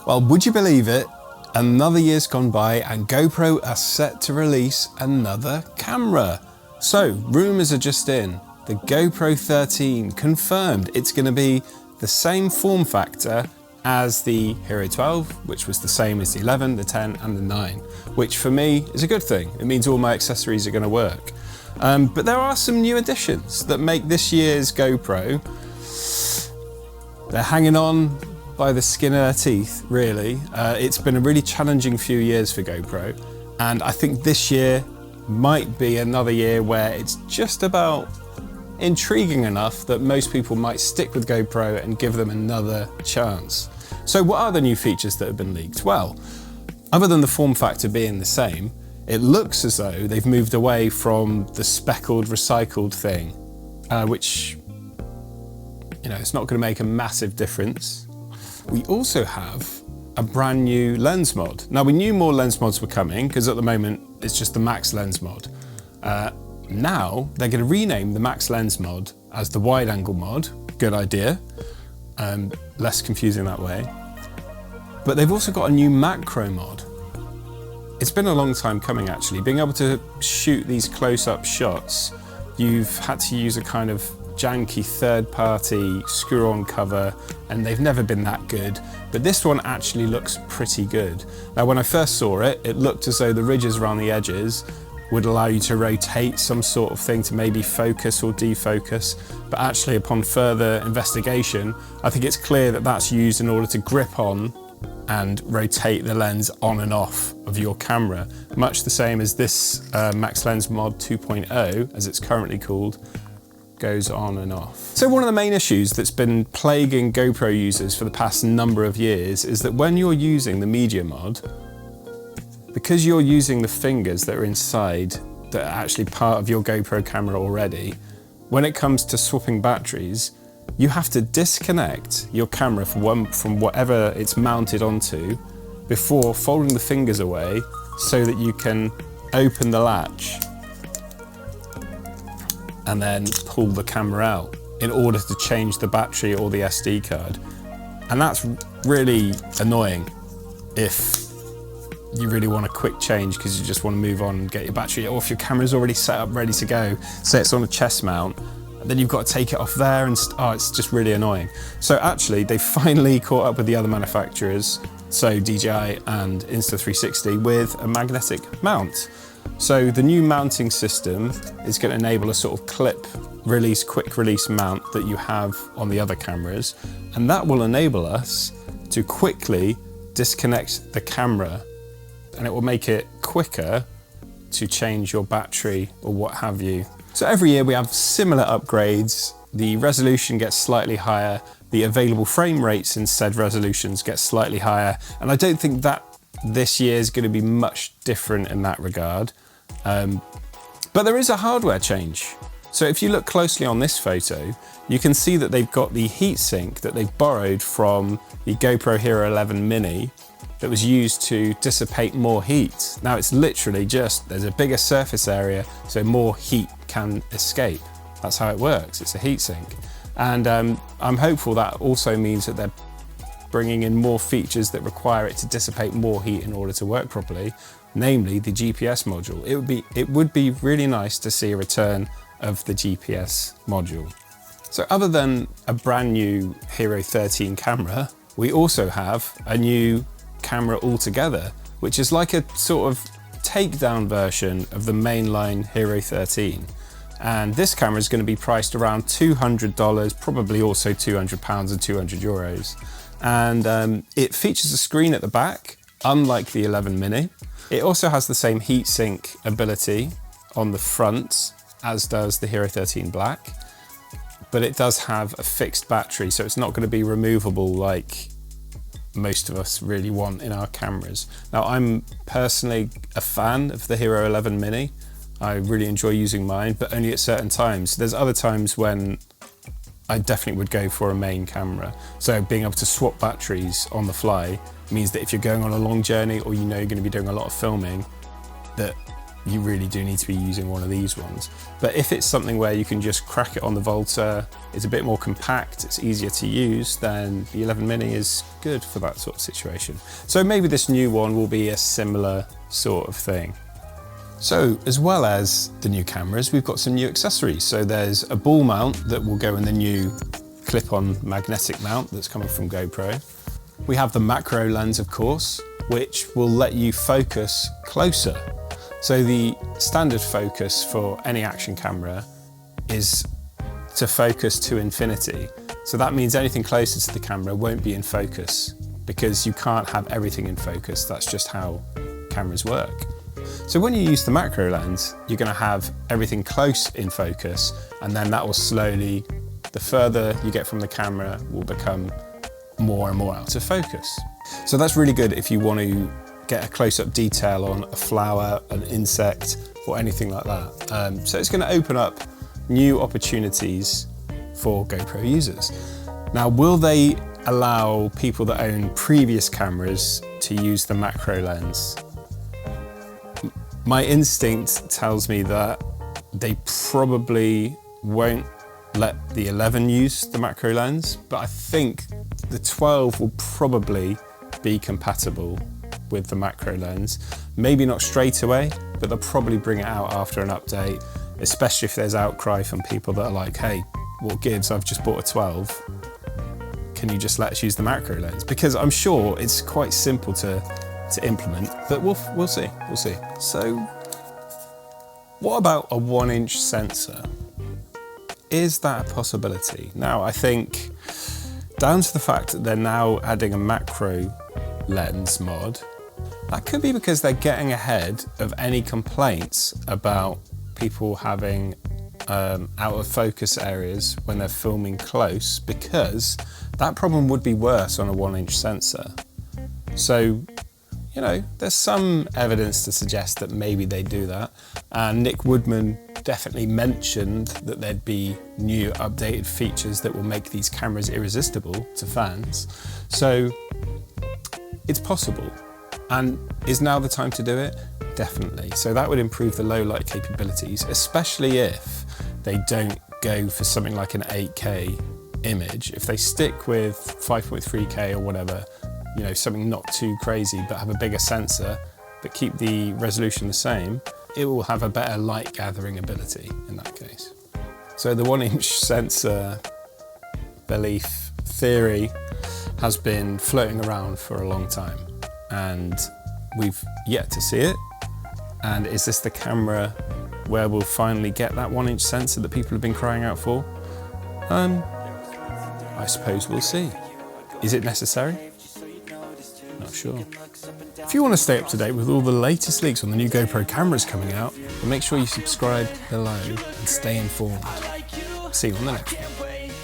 Well, would you believe it? Another year's gone by and GoPro are set to release another camera. So, rumours are just in. The GoPro 13 confirmed it's going to be the same form factor as the Hero 12, which was the same as the 11, the 10 and the 9, which for me is a good thing. It means all my accessories are going to work. But there are some new additions that make this year's GoPro, they're hanging on by the skin of their teeth, really. It's been a really challenging few years for GoPro, and I think this year might be another year where it's just about intriguing enough that most people might stick with GoPro and give them another chance. So what are the new features that have been leaked? Well, other than the form factor being the same, it looks as though they've moved away from the speckled, recycled thing, which, you know, it's not going to make a massive difference. We also have a brand new lens mod. Now, we knew more lens mods were coming because at the moment it's just the Max Lens mod. Now they're going to rename the Max Lens mod as the Wide Angle mod. Good idea. Less confusing that way. But they've also got a new macro mod. It's been a long time coming, actually. Being able to shoot these close-up shots, you've had to use a kind of janky third-party screw-on cover, and they've never been that good. But this one actually looks pretty good. Now, when I first saw it, it looked as though the ridges around the edges would allow you to rotate some sort of thing to maybe focus or defocus. But actually, upon further investigation, I think it's clear that that's used in order to grip on and rotate the lens on and off of your camera, much the same as this Max Lens Mod 2.0, as it's currently called, goes on and off. So one of the main issues that's been plaguing GoPro users for the past number of years is that when you're using the media mod, because you're using the fingers that are inside that are actually part of your GoPro camera already, when it comes to swapping batteries, you have to disconnect your camera from whatever it's mounted onto before folding the fingers away so that you can open the latch and then pull the camera out in order to change the battery or the SD card. And that's really annoying if you really want a quick change because you just want to move on and get your battery, or if your camera's already set up ready to go, say it's on a chest mount, and then you've got to take it off there and it's just really annoying. So actually they finally caught up with the other manufacturers, so DJI and Insta360, with a magnetic mount. So the new mounting system is going to enable a sort of quick release mount that you have on the other cameras, and that will enable us to quickly disconnect the camera, and it will make it quicker to change your battery or what have you. So every year we have similar upgrades. The resolution gets slightly higher, the available frame rates in said resolutions get slightly higher, and I don't think that this year is going to be much different in that regard. But there is a hardware change. So if you look closely on this photo, you can see that they've got the heatsink that they've borrowed from the GoPro Hero 11 Mini that was used to dissipate more heat. Now it's literally just, there's a bigger surface area so more heat can escape. That's how it works, it's a heatsink. And I'm hopeful that also means that they're bringing in more features that require it to dissipate more heat in order to work properly, namely the GPS module. It would be really nice to see a return of the GPS module. So other than a brand new Hero 13 camera, we also have a new camera altogether, which is like a sort of takedown version of the mainline Hero 13. And this camera is going to be priced around $200, probably also £200 and €200. And it features a screen at the back, unlike the 11 Mini. It also has the same heatsink ability on the front as does the Hero 13 Black, but it does have a fixed battery, so it's not going to be removable like most of us really want in our cameras. Now, I'm personally a fan of the Hero 11 Mini. I really enjoy using mine, but only at certain times. There's other times when I definitely would go for a main camera. So being able to swap batteries on the fly means that if you're going on a long journey or you know you're going to be doing a lot of filming, that you really do need to be using one of these ones. But if it's something where you can just crack it on the Volta, it's a bit more compact, it's easier to use, then the 11 Mini is good for that sort of situation. So maybe this new one will be a similar sort of thing. So as well as the new cameras, we've got some new accessories. So there's a ball mount that will go in the new clip-on magnetic mount that's coming from GoPro. We have the macro lens, of course, which will let you focus closer. So the standard focus for any action camera is to focus to infinity. So that means anything closer to the camera won't be in focus because you can't have everything in focus. That's just how cameras work. So when you use the macro lens, you're going to have everything close in focus, and then that will slowly, the further you get from the camera, will become more and more out of focus. So that's really good if you want to get a close-up detail on a flower, an insect, or anything like that. So it's going to open up new opportunities for GoPro users. Now, will they allow people that own previous cameras to use the macro lens? My instinct tells me that they probably won't let the 11 use the macro lens, but I think the 12 will probably be compatible with the macro lens. Maybe not straight away, but they'll probably bring it out after an update, especially if there's outcry from people that are like, hey, what gives, I've just bought a 12. Can you just let us use the macro lens? Because I'm sure it's quite simple to implement, but we'll see, we'll see. So what about a 1-inch sensor? Is that a possibility? Now, I think down to the fact that they're now adding a macro lens mod, that could be because they're getting ahead of any complaints about people having out of focus areas when they're filming close, because that problem would be worse on a 1-inch sensor. So, you know, there's some evidence to suggest that maybe they do that. And Nick Woodman definitely mentioned that there'd be new updated features that will make these cameras irresistible to fans. So it's possible. And is now the time to do it? Definitely. So that would improve the low light capabilities, especially if they don't go for something like an 8K image. If they stick with 5.3K or whatever, you know, something not too crazy, but have a bigger sensor, but keep the resolution the same, it will have a better light gathering ability in that case. So the 1-inch sensor belief theory has been floating around for a long time, and we've yet to see it. And is this the camera where we'll finally get that 1-inch sensor that people have been crying out for? I suppose we'll see. Is it necessary? Not sure. If you want to stay up to date with all the latest leaks on the new GoPro cameras coming out, then make sure you subscribe below and stay informed. See you on the next one.